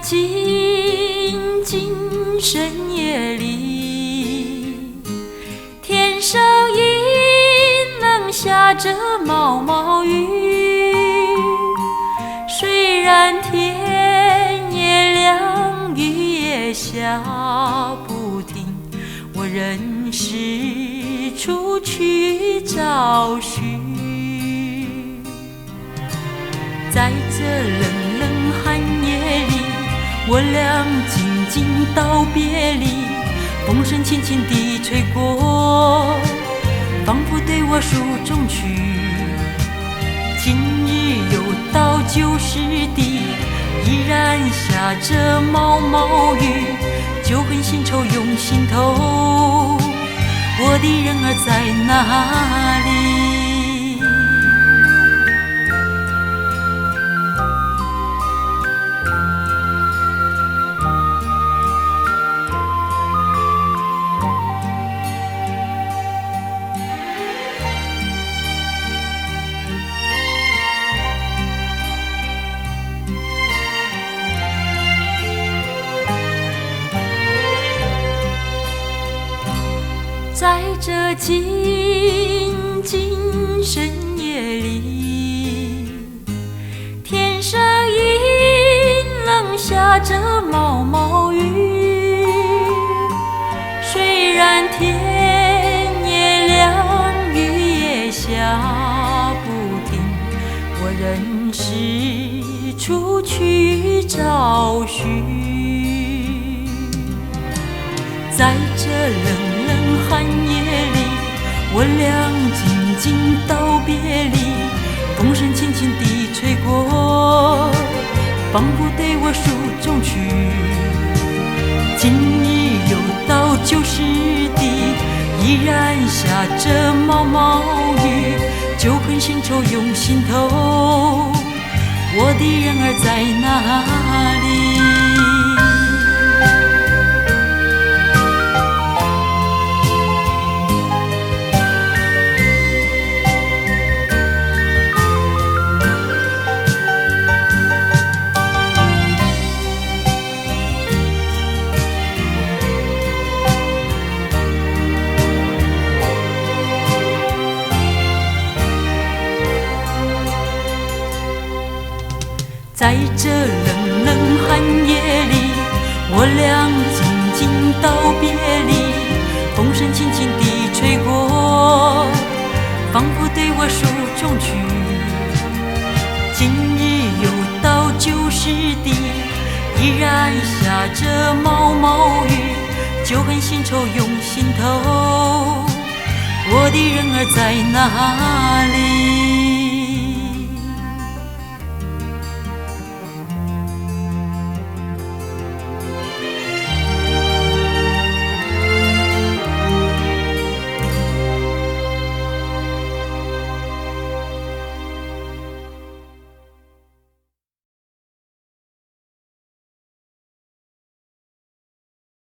静静深夜里，天上阴冷下着毛毛雨。虽然天也亮，雨也下不停，我仍是出去找寻。在这冷冷寒夜里，我俩静静道别离，风声轻轻地吹过，仿佛对我诉衷曲。今日又到旧时地，依然下着毛毛雨，旧恨新仇涌心头，我的人儿在哪里？在这静静深夜里，天上阴冷下着毛毛雨。虽然天也亮，雨也下不停，我仍是出去找寻。在这冷寒夜里，我俩静静道别离，风声轻轻地吹过，仿佛对我诉衷曲。今日又到旧时地，依然下着毛毛雨，旧恨新仇涌心头，我的人儿在哪里？在这冷冷寒夜里，我俩静静道别离，风声轻轻地吹过，仿佛对我诉衷曲。今日又到旧时地，依然下着毛毛雨，旧恨新仇涌心头，我的人儿在哪